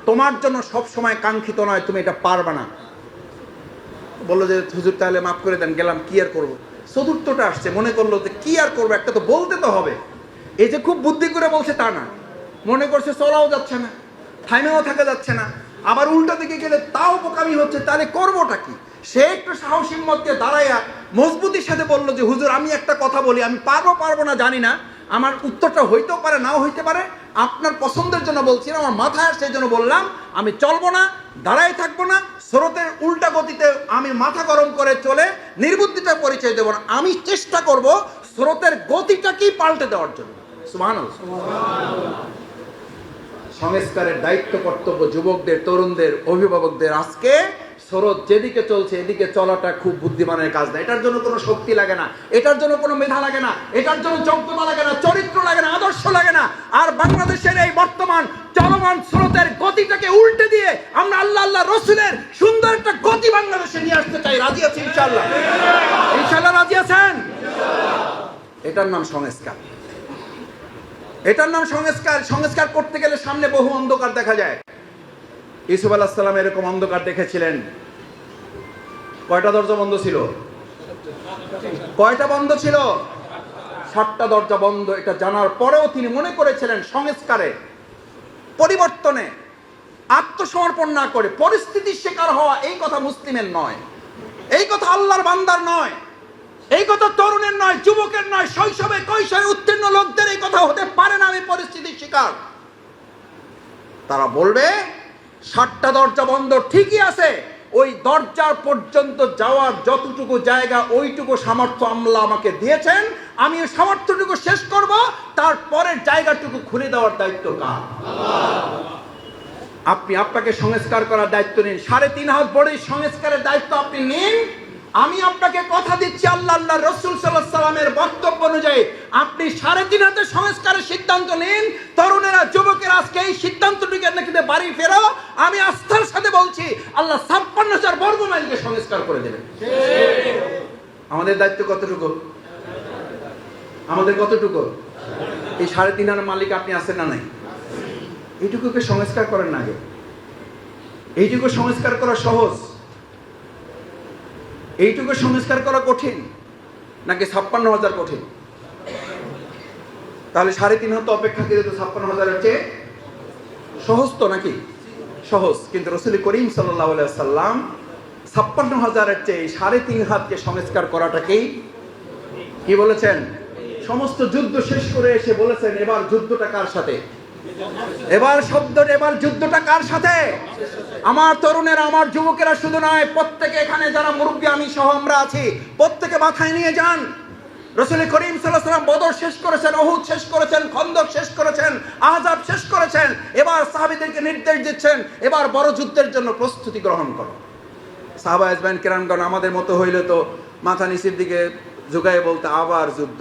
তোমার জন্য সব সময় কাঙ্ক্ষিত নয়, তুমি এটা পারবে না। বললো যে হুজুর তাহলে মাফ করে দেন, গেলাম, কি আর করবো। চতুর্থটা আসছে, মনে করলো যে কি আর করবো, একটা তো বলতে তো হবে। এই যে খুব বুদ্ধি করে বলছে তা না, মনে করছে চলাও যাচ্ছে না, থাইমেও থাকা যাচ্ছে না, আবার উল্টা দিকে গেলে তাও বোকামি হচ্ছে, তাহলে করবোটা কি? সে একটু সাহস হিম্মতকে দাঁড়াইয়া মজবুতির সাথে বললো যে হুজুর আমি একটা কথা বলি, আমি পারবো না জানি না, আমার উত্তরটা হইতেও পারে নাও হইতে পারে, আপনার পছন্দের জন্য বলছি না, আমার মাথায় আসছে এই জন্য বললাম, আমি চলবো না, দাঁড়াই থাকবো না, স্রোতের উল্টা গতিতে আমি মাথা গরম করে চলে নির্বুদ্ধিতা পরিচয় দেবো না, আমি চেষ্টা করব স্রোতের গতিটাকেই পাল্টে দেওয়ার জন্য। সুবহানাল্লাহ। সংস্কারের দায়িত্ব কর্তব্য যুবকদের, তরুণদের, অভিভাবকদের। আজকে স্রোত যেদিকে চলছে এদিকে চলাটা খুব বুদ্ধিমানের কাজ না। এটার জন্য কোনো শক্তি লাগে না, এটার জন্য কোনো মেধা লাগে না, এটার জন্য যোগ্যতা লাগে না, চরিত্র লাগে না, আদর্শ লাগে না। আর বাংলাদেশের এই বর্তমান চলমান স্রোতের গতিটাকে উল্টে দিয়ে আমরা আল্লাহ আল্লাহ রসুলের সুন্দর একটা গতি বাংলাদেশে নিয়ে আসতে চাই। রাজি আছি ইনশাআল্লাহ? ইনশাআল্লাহ রাজি আছেন? এটার নাম সংস্কার। এটার নাম সংস্কার। সংস্কার করতে গেলে সামনে বহু অন্ধকার দেখা যায়। ইউসুফ আলাইহিস সালাম এরকম অন্ধকার দেখেছিলেন। কয়টা দরজা বন্ধ ছিল? কয়টা বন্ধ ছিল? 7টা দরজা বন্ধ। এটা জানার পরেও তিনি মনে করেছিলেন সংস্কারে, পরিবর্তনে, আত্মসমর্পণ না করে পরিস্থিতির শিকার হওয়া এই কথা মুসলিমের নয়, এই কথা আল্লাহর বান্দার নয়, এই কথা তরুণের নয়, যুবকের নয়, শৈশবে কৈশোরে উত্তীর্ণ লোকদের এই কথা হতে পারে না। আমি পরিস্থিতির শিকার। তারা বলবে 7টা দরজা বন্ধ, ঠিকই আছে, ওই দরজার পর্যন্ত যাওয়ার যতটুকু জায়গা ওইটুকু সামর্থ্য আল্লাহ আমাকে দিয়েছেন, আমি ওই সামর্থ্যটুকু শেষ করব, তারপরের জায়গাটুকু খুলে দেওয়ার দায়িত্ব কার? আপনি আপনাকে সংস্কার করার দায়িত্ব নিন। 3.5 হাত বড়ি সংস্কারের দায়িত্ব আপনি নিন। আমি আপনাকে কথা দিচ্ছি আল্লাহ আল্লাহ রসুল সাল্লাল্লাহু আলাইহি সাল্লামের বক্তব্য অনুযায়ী আপনি 3.5 হাতে সংস্কারের সিদ্ধান্ত নিন। তরুণেরা, যুবকেরা আজকে এই সিদ্ধান্তটিকে নাকি বাড়ি ফেরো। আমি আস্থার সাথে বলছি আল্লাহ 56,000 বর্গ মাইলকে সংস্কার করে দেবেন। আমাদের দায়িত্ব কতটুকু? আমাদের কতটুকু? এই 3.5 হাজার মালিক আপনি আছেন না নাই? এইটুকুকে সংস্কার করেন না আগে। এইটুকু সংস্কার করা সহজ? এইটুকু সংস্কার করা কঠিন নাকি 56,000 কঠিন? তাহলে 3.5 হাত অপেক্ষা করে তো 56,000-এর চেয়ে সহজ তো নাকি? সহজ। কিন্তু রাসূল করিম সাল্লাল্লাহু আলাইহি ওয়াসাল্লাম 56,000-এর চেয়ে 3.5 হাতকে সংস্কার করাটাকেই কি বলেছেন? সমস্ত যুদ্ধ শেষ করে এসে বলেছেন এবার যুদ্ধটা কার সাথে? এবার যুদ্ধটা কার সাথে? আমার তরুণেরা, আমার যুবকেরা শুধু নয়, প্রত্যেকে এখানে যারা মুরব্বী আমি সহ আমরা আছি, প্রত্যেকে মাথায় নিয়ে যান। রাসূল করিম সাল্লাল্লাহু আলাইহি ওয়াসাল্লাম বদর শেষ করেছেন, উহুদ শেষ করেছেন, খন্দক শেষ করেছেন, আহজাব শেষ করেছেন। এবার সাহাবীদেরকে নির্দেশ দিচ্ছেন এবার বড় যুদ্ধের জন্য প্রস্তুতি গ্রহণ করো। সাহাবা আজমাইন কেরামগণ আমাদের মতো হইলে তো মাথা নিচের দিকে ঝুঁকায় বলতে আবার যুদ্ধ,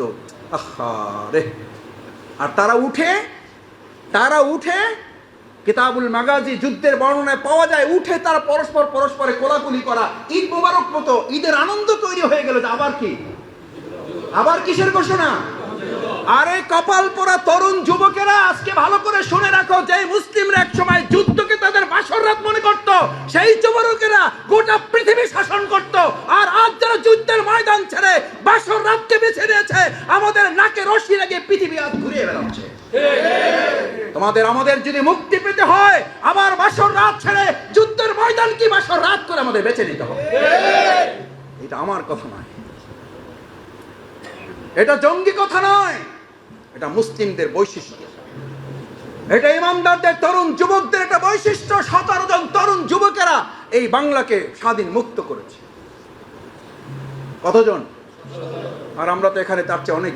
আহা রে। আর তারা উঠে কিতাবুল মাগাজি যুদ্ধের বর্ণনায় পাওয়া যায়, উঠে তারা পরস্পরে কোলাকুলি করা, ঈদ মোবারক মতো ঈদের আনন্দ তৈরি হয়ে গেল। যে আবার কিসের ঘোষণা? আরে কপাল পোড়া তরুণ যুবকেরা, আজকে ভালো করে শুনে রাখো, যে মুসলিমরা এক সময় যুদ্ধকে তাদের বাসর রাত মনে করত, সেই যুবকেরা গোটা পৃথিবী শাসন করত। আর আজ যারা যুদ্ধের ময়দান ছেড়ে বাসর রাতকে বেছে নিয়েছে, আমাদের নাকে রশি লাগিয়ে পৃথিবী আজ ঘুরিয়ে বেড়াচ্ছে। আমাদের যদি মুক্তি পেতে হয়, আবার বাসর রাত ছেড়ে যুদ্ধের ময়দান কি বাসর রাত করে আমাদের বেছে নিতে হবে। এটা আমার কথা নয়, এটা জঙ্গি কথা নয়, এটা মুসলিমদের বৈশিষ্ট্য, এটা ইমানদারদের তরুণ যুবকদের একটা বৈশিষ্ট্য। 17 জন তরুণ যুবকেরা এই বাংলাকে স্বাধীন মুক্ত করেছে। কতজন? আর আমরা তো এখানে তার চেয়ে অনেক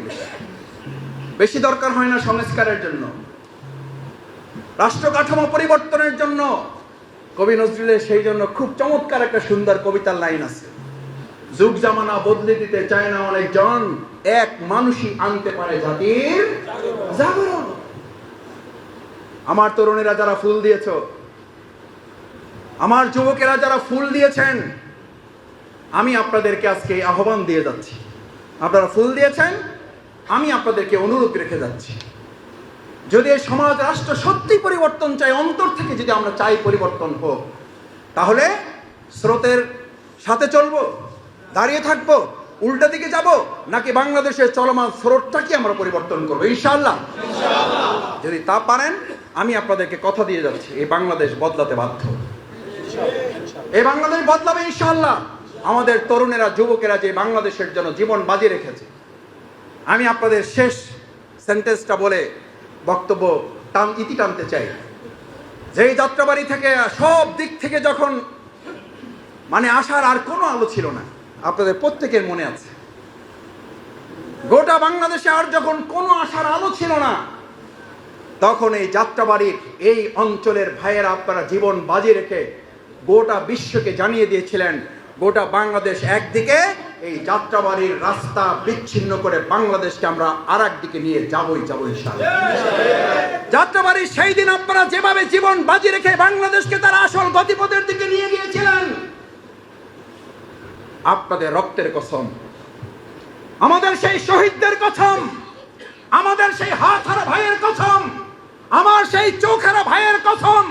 বেশি দরকার হয় না সংস্কারের জন্য, রাষ্ট্র কাঠামো পরিবর্তনের জন্য। কবি নজরুলের সেই জন্য খুব চমৎকার একটা সুন্দর কবিতার লাইন আছে, যুগ জামানা বদলে দিতে চায় না অনেকজন, এক মানুষই আনতে পারে জাতির জাগরণ। আমার তরুণেরা যারা ফুল দিয়েছ, আমার যুবকেরা যারা ফুল দিয়েছেন, আমি আপনাদেরকে আজকে আহ্বান দিয়ে যাচ্ছি। আপনারা ফুল দিয়েছেন, আমি আপনাদেরকে অনুরোধ রেখে যাচ্ছি, যদি এই সমাজ রাষ্ট্র সত্যি পরিবর্তন চাই, অন্তর থেকে যদি আমরা চাই পরিবর্তন হোক, তাহলে স্রোতের সাথে চলবো, দাঁড়িয়ে থাকবো, উল্টা দিকে যাব, নাকি বাংলাদেশের চলমান স্রোতটাকে আমরা পরিবর্তন করবো? ইনশাআল্লাহ। যদি তা পারেন, আমি আপনাদেরকে কথা দিয়ে যাচ্ছি, এই বাংলাদেশ বদলাতে বাধ্য। এই বাংলাদেশ বদলাবে ইনশাআল্লাহ। আমাদের তরুণেরা, যুবকেরা যে বাংলাদেশের জন্য জীবন বাজি রেখেছে। আমি আপনাদের শেষ সেন্টেন্সটা বলে বক্তব্য ইতি টানতে চাই। যেই যাত্রাবাড়ি থেকে সব দিক থেকে যখন আসার আর কোনো আলো ছিল না, আপনাদের প্রত্যেকের মনে আছে, গোটা বাংলাদেশে আর যখন কোনো আশার আলো ছিল না, তখন এই যাত্রাবাড়ির এই অঞ্চলের ভাইয়েরা আপনারা জীবন বাজি রেখে গোটা বিশ্বকে জানিয়ে দিয়েছিলেন গোটা বাংলাদেশ একদিকে, এই যাত্রাবাড়ির রাস্তা বিচ্ছিন্ন করে বাংলাদেশকে আমরা আর একদিকে নিয়ে যাবই ইনশাআল্লাহ। যাত্রাবাড়ির সেই দিন আপনারা যেভাবে জীবন বাজি রেখে বাংলাদেশকে তার আসল গতিপথের দিকে নিয়ে গিয়েছিলেন, আপনাদের রক্তের কসম, আমাদের সেই শহীদদের কসম, আমাদের সেই হাত হারা ভাইয়ের কসম, আমার সেই চোখ হারা ভাইয়ের কসম,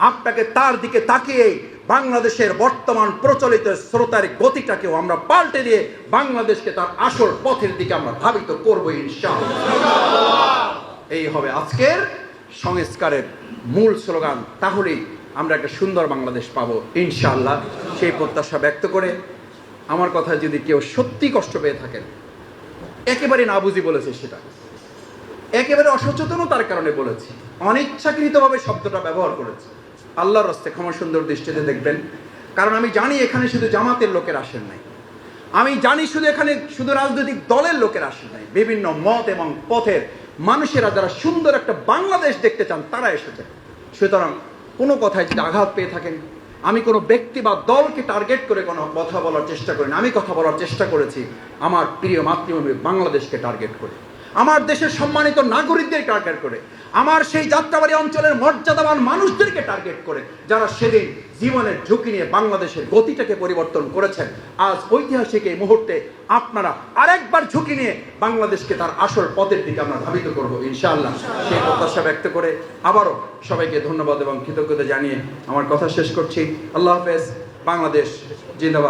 আপনাকে তার দিকে তাকিয়ে বাংলাদেশের বর্তমান প্রচলিত স্রোতের গতিটাকেও আমরা পাল্টে দিয়ে বাংলাদেশকে তার আসল পথের দিকে আমরা ধাবিত করব ইনশাআল্লাহ। এই হবে আজকের সংস্কারের মূল স্লোগান। তাহলেই আমরা একটা সুন্দর বাংলাদেশ পাবো ইনশাআল্লাহ। সেই প্রত্যাশা ব্যক্ত করে আমার কথা যদি কেউ সত্যি কষ্ট পেয়ে থাকেন, একেবারে না বুঝি বলেছে, সেটা একেবারে অসচেতনতার কারণে বলেছি, অনিচ্ছাকৃতভাবে শব্দটা ব্যবহার করেছি, আল্লাহর রাস্তে ক্ষমা সুন্দর দৃষ্টিতে দেখবেন। কারণ আমি জানি এখানে শুধু জামাতের লোকের আসেন নাই, আমি জানি এখানে শুধু রাজনৈতিক দলের লোকের আসেন নাই, বিভিন্ন মত এবং পথের মানুষেরা যারা সুন্দর একটা বাংলাদেশ দেখতে চান তারা এসেছেন। সুতরাং কোনো কথায় যদি আঘাত পেয়ে থাকেন, আমি কোনো ব্যক্তি বা দলকে টার্গেট করে কোনো কথা বলার চেষ্টা করি না। আমি কথা বলার চেষ্টা করেছি আমার প্রিয় মাতৃভূমি বাংলাদেশকে টার্গেট করে, আমার দেশের সম্মানিত নাগরিকদের টার্গেট করে, আমার সেই যাত্রাবাড়ি অঞ্চলের মর্যাদাবান মানুষদেরকে টার্গেট করে, যারা সেদিন জীবনের ঝুঁকি নিয়ে বাংলাদেশের গতিটাকে পরিবর্তন করেছেন। আজ ঐতিহাসিক এই মুহূর্তে আপনারা আরেকবার ঝুঁকি নিয়ে বাংলাদেশকে তার আসল পথের দিকে আমরা ধাবিত করবো ইনশাআল্লাহ। সেই প্রত্যাশা ব্যক্ত করে আবারও সবাইকে ধন্যবাদ এবং কৃতজ্ঞতা জানিয়ে আমার কথা শেষ করছি। আল্লাহ হাফেজ। বাংলাদেশ জিন্দাবাদ।